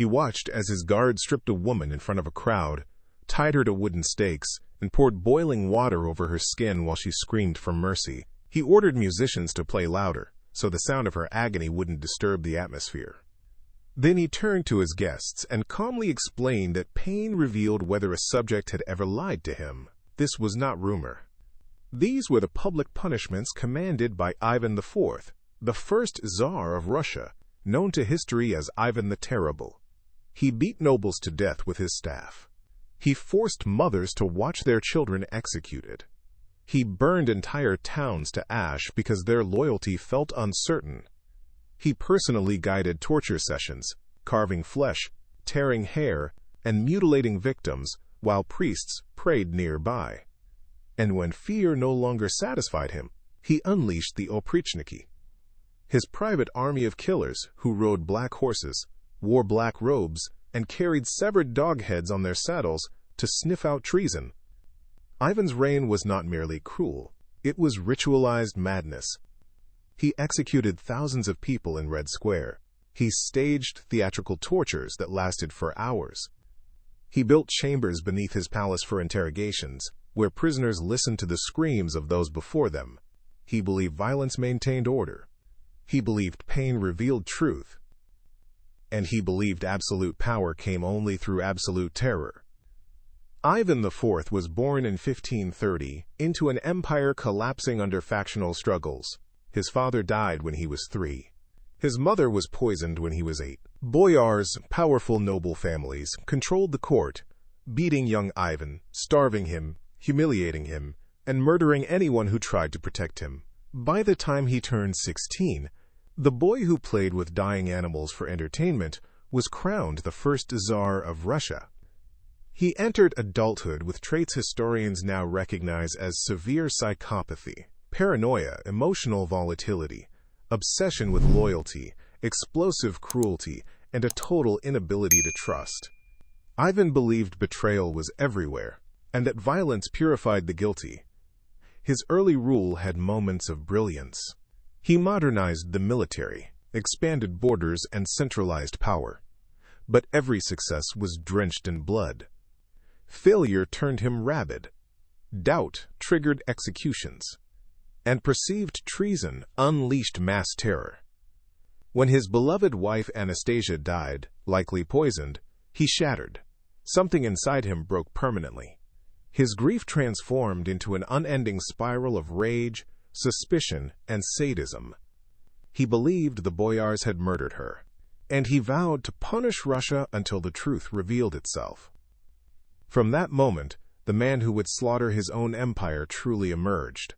He watched as his guard stripped a woman in front of a crowd, tied her to wooden stakes, and poured boiling water over her skin while she screamed for mercy. He ordered musicians to play louder, so the sound of her agony wouldn't disturb the atmosphere. Then he turned to his guests and calmly explained that pain revealed whether a subject had ever lied to him. This was not rumor. These were the public punishments commanded by Ivan IV, the first Tsar of Russia, known to history as Ivan the Terrible. He beat nobles to death with his staff. He forced mothers to watch their children executed. He burned entire towns to ash because their loyalty felt uncertain. He personally guided torture sessions, carving flesh, tearing hair, and mutilating victims while priests prayed nearby. And when fear no longer satisfied him, he unleashed the Oprichnina, his private army of killers who rode black horses, wore black robes, and carried severed dog heads on their saddles to sniff out treason. Ivan's reign was not merely cruel, it was ritualized madness. He executed thousands of people in Red Square. He staged theatrical tortures that lasted for hours. He built chambers beneath his palace for interrogations, where prisoners listened to the screams of those before them. He believed violence maintained order. He believed pain revealed truth. And he believed absolute power came only through absolute terror. Ivan IV was born in 1530 into an empire collapsing under factional struggles. His father died when he was 3. His mother was poisoned when he was 8. Boyars, powerful noble families, controlled the court, beating young Ivan, starving him, humiliating him, and murdering anyone who tried to protect him. By the time he turned 16, the boy who played with dying animals for entertainment was crowned the first Tsar of Russia. He entered adulthood with traits historians now recognize as severe psychopathy, paranoia, emotional volatility, obsession with loyalty, explosive cruelty, and a total inability to trust. Ivan believed betrayal was everywhere, and that violence purified the guilty. His early rule had moments of brilliance. He modernized the military, expanded borders, and centralized power. But every success was drenched in blood. Failure turned him rabid. Doubt triggered executions. And perceived treason unleashed mass terror. When his beloved wife Anastasia died, likely poisoned, he shattered. Something inside him broke permanently. His grief transformed into an unending spiral of rage, suspicion, and sadism. He believed the boyars had murdered her, and he vowed to punish Russia until the truth revealed itself. From that moment, the man who would slaughter his own empire truly emerged.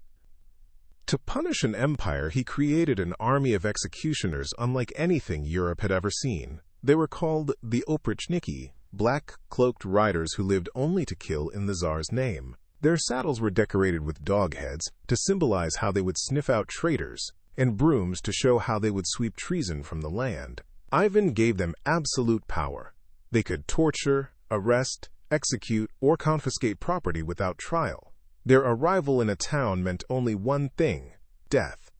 To punish an empire, he created an army of executioners unlike anything Europe had ever seen. They were called the Oprichnina, black, cloaked riders who lived only to kill in the Tsar's name. Their saddles were decorated with dog heads to symbolize how they would sniff out traitors, and brooms to show how they would sweep treason from the land. Ivan gave them absolute power. They could torture, arrest, execute, or confiscate property without trial. Their arrival in a town meant only one thing: death.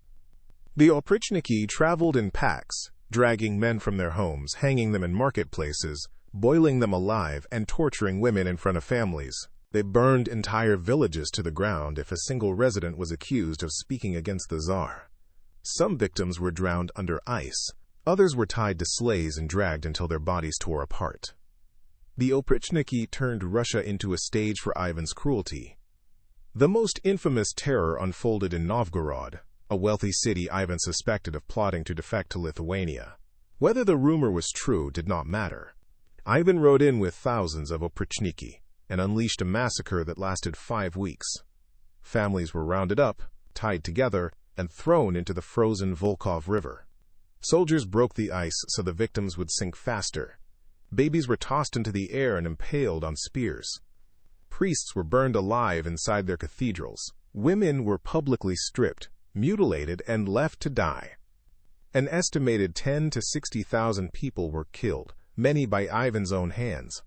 The Oprichnina traveled in packs, dragging men from their homes, hanging them in marketplaces, boiling them alive, and torturing women in front of families. They burned entire villages to the ground if a single resident was accused of speaking against the Tsar. Some victims were drowned under ice. Others were tied to sleighs and dragged until their bodies tore apart. The Oprichnina turned Russia into a stage for Ivan's cruelty. The most infamous terror unfolded in Novgorod, a wealthy city Ivan suspected of plotting to defect to Lithuania. Whether the rumor was true did not matter. Ivan rode in with thousands of Oprichnina and unleashed a massacre that lasted 5 weeks. Families were rounded up, tied together, and thrown into the frozen Volkhov River. Soldiers broke the ice so the victims would sink faster. Babies were tossed into the air and impaled on spears. Priests were burned alive inside their cathedrals. Women were publicly stripped, mutilated, and left to die. An estimated 10,000 to 60,000 people were killed, many by Ivan's own hands.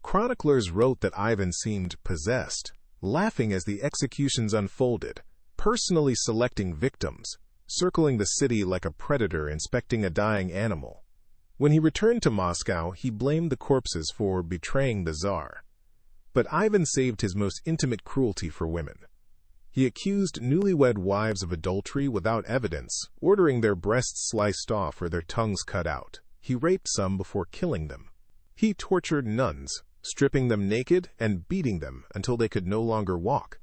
Chroniclers wrote that Ivan seemed possessed, laughing as the executions unfolded, personally selecting victims, circling the city like a predator inspecting a dying animal. When he returned to Moscow, he blamed the corpses for betraying the Tsar. But Ivan saved his most intimate cruelty for women. He accused newlywed wives of adultery without evidence, ordering their breasts sliced off or their tongues cut out. He raped some before killing them. He tortured nuns, stripping them naked and beating them until they could no longer walk.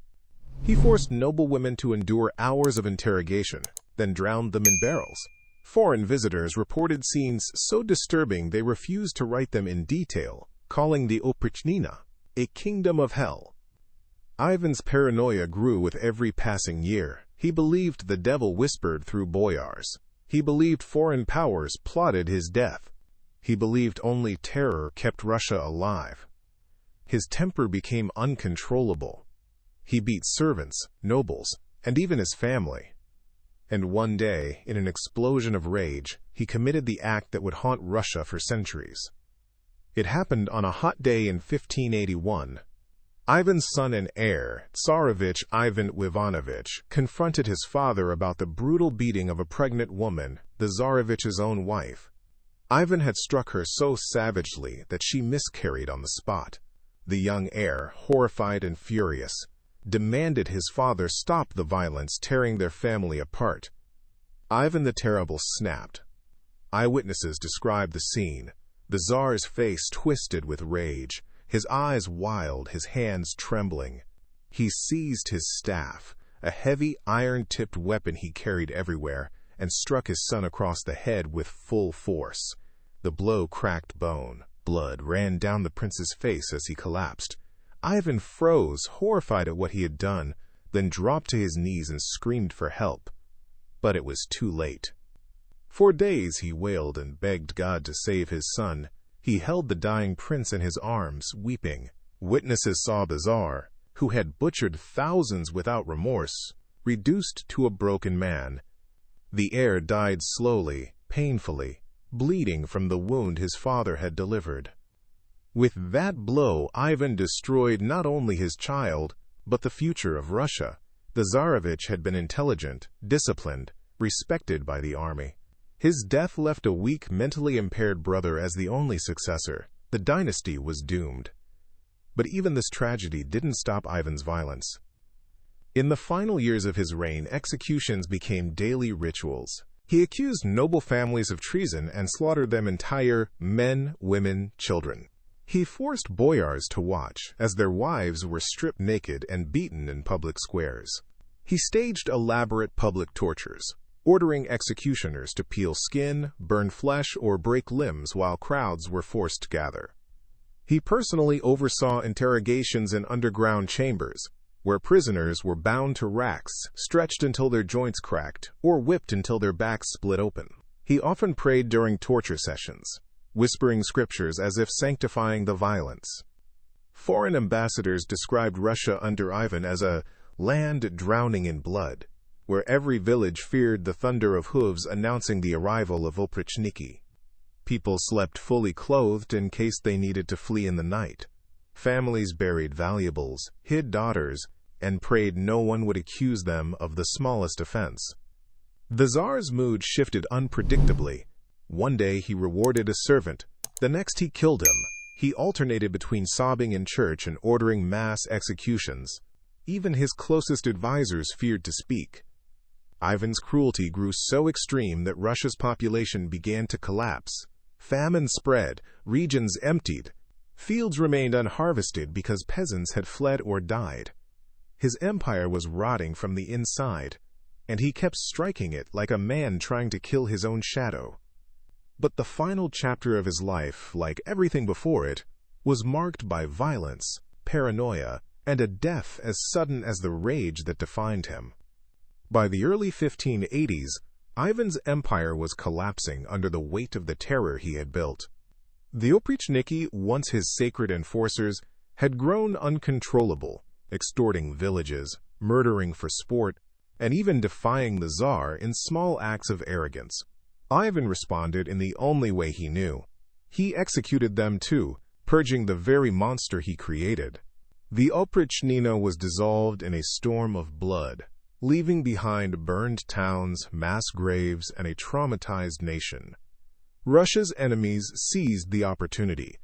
He forced noble women to endure hours of interrogation, then drowned them in barrels. Foreign visitors reported scenes so disturbing they refused to write them in detail, calling the Oprichnina a kingdom of hell. Ivan's paranoia grew with every passing year. He believed the devil whispered through boyars. He believed foreign powers plotted his death. He believed only terror kept Russia alive. His temper became uncontrollable. He beat servants, nobles, and even his family. And one day, in an explosion of rage, he committed the act that would haunt Russia for centuries. It happened on a hot day in 1581. Ivan's son and heir, Tsarevich Ivan Ivanovich, confronted his father about the brutal beating of a pregnant woman, the Tsarevich's own wife. Ivan had struck her so savagely that she miscarried on the spot. The young heir, horrified and furious, demanded his father stop the violence tearing their family apart. Ivan the Terrible snapped. Eyewitnesses described the scene, the Tsar's face twisted with rage, his eyes wild, his hands trembling. He seized his staff, a heavy iron-tipped weapon he carried everywhere, and struck his son across the head with full force. The blow cracked bone. Blood ran down the prince's face as he collapsed. Ivan froze, horrified at what he had done, then dropped to his knees and screamed for help. But it was too late. For days he wailed and begged God to save his son. He held the dying prince in his arms, weeping. Witnesses saw the Tsar, who had butchered thousands without remorse, reduced to a broken man. The heir died slowly, painfully, bleeding from the wound his father had delivered. With that blow, Ivan destroyed not only his child, but the future of Russia. The Tsarevich had been intelligent, disciplined, respected by the army. His death left a weak, mentally impaired brother as the only successor. The dynasty was doomed. But even this tragedy didn't stop Ivan's violence. In the final years of his reign, executions became daily rituals. He accused noble families of treason and slaughtered them entire men, women, children. He forced boyars to watch as their wives were stripped naked and beaten in public squares. He staged elaborate public tortures, ordering executioners to peel skin, burn flesh, or break limbs while crowds were forced to gather. He personally oversaw interrogations in underground chambers, where prisoners were bound to racks, stretched until their joints cracked, or whipped until their backs split open. He often prayed during torture sessions, whispering scriptures as if sanctifying the violence. Foreign ambassadors described Russia under Ivan as a land drowning in blood, where every village feared the thunder of hooves announcing the arrival of Oprichniki. People slept fully clothed in case they needed to flee in the night. Families buried valuables, hid daughters, and prayed no one would accuse them of the smallest offense. The Tsar's mood shifted unpredictably. One day he rewarded a servant, the next he killed him. He alternated between sobbing in church and ordering mass executions. Even his closest advisors feared to speak. Ivan's cruelty grew so extreme that Russia's population began to collapse. Famine spread, regions emptied. Fields remained unharvested because peasants had fled or died. His empire was rotting from the inside, and he kept striking it like a man trying to kill his own shadow. But the final chapter of his life, like everything before it, was marked by violence, paranoia, and a death as sudden as the rage that defined him. By the early 1580s, Ivan's empire was collapsing under the weight of the terror he had built. The Oprichniki, once his sacred enforcers, had grown uncontrollable, extorting villages, murdering for sport, and even defying the Tsar in small acts of arrogance. Ivan responded in the only way he knew. He executed them too, purging the very monster he created. The Oprichnina was dissolved in a storm of blood, leaving behind burned towns, mass graves, and a traumatized nation. Russia's enemies seized the opportunity.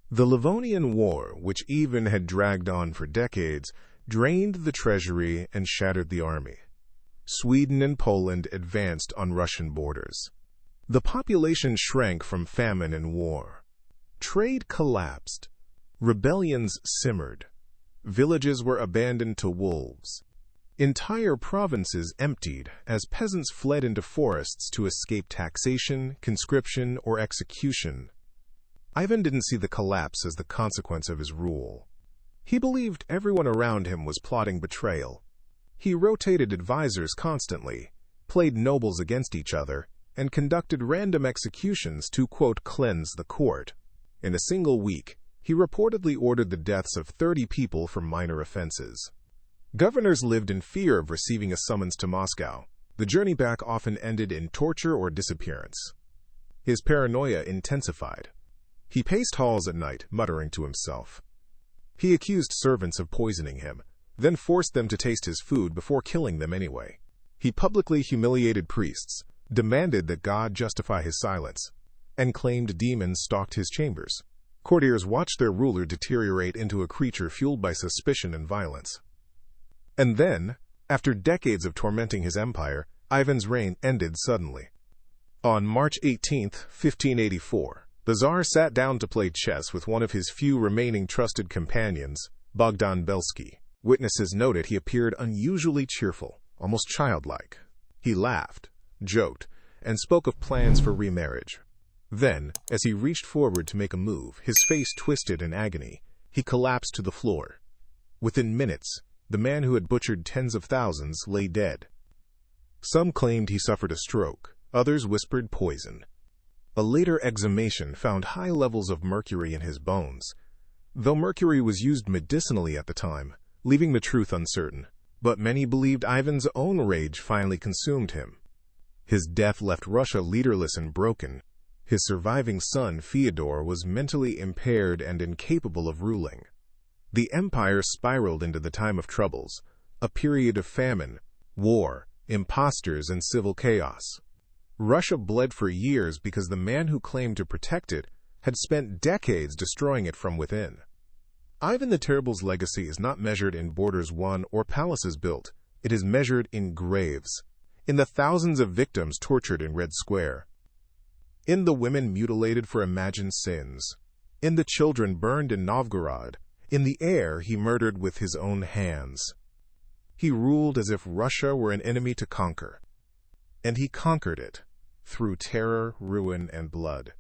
The Livonian War, which even had dragged on for decades, drained the treasury and shattered the army. Sweden and Poland advanced on Russian borders. The population shrank from famine and war. Trade collapsed. Rebellions simmered. Villages were abandoned to wolves. Entire provinces emptied as peasants fled into forests to escape taxation, conscription, or execution. Ivan didn't see the collapse as the consequence of his rule. He believed everyone around him was plotting betrayal. He rotated advisors constantly, played nobles against each other, and conducted random executions to, quote, cleanse the court. In a single week, he reportedly ordered the deaths of 30 people for minor offenses. Governors lived in fear of receiving a summons to Moscow. The journey back often ended in torture or disappearance. His paranoia intensified. He paced halls at night, muttering to himself. He accused servants of poisoning him, then forced them to taste his food before killing them anyway. He publicly humiliated priests, demanded that God justify his silence, and claimed demons stalked his chambers. Courtiers watched their ruler deteriorate into a creature fueled by suspicion and violence. And then, after decades of tormenting his empire, Ivan's reign ended suddenly. On March 18, 1584, the Tsar sat down to play chess with one of his few remaining trusted companions, Bogdan Belsky. Witnesses noted he appeared unusually cheerful, almost childlike. He laughed, joked, and spoke of plans for remarriage. Then, as he reached forward to make a move, his face twisted in agony. He collapsed to the floor. Within minutes, the man who had butchered tens of thousands lay dead. Some claimed he suffered a stroke, others whispered poison. A later exhumation found high levels of mercury in his bones, though mercury was used medicinally at the time, leaving the truth uncertain. But many believed Ivan's own rage finally consumed him. His death left Russia leaderless and broken. His surviving son, Fyodor, was mentally impaired and incapable of ruling. The empire spiraled into the time of troubles, a period of famine, war, impostors, and civil chaos. Russia bled for years because the man who claimed to protect it had spent decades destroying it from within. Ivan the Terrible's legacy is not measured in borders won or palaces built. It is measured in graves, in the thousands of victims tortured in Red Square, in the women mutilated for imagined sins, in the children burned in Novgorod, in the heir he murdered with his own hands. He ruled as if Russia were an enemy to conquer, and he conquered it through terror, ruin, and blood.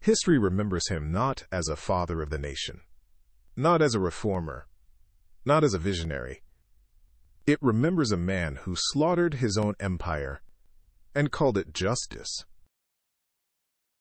History remembers him not as a father of the nation, not as a reformer, not as a visionary. It remembers a man who slaughtered his own empire and called it justice.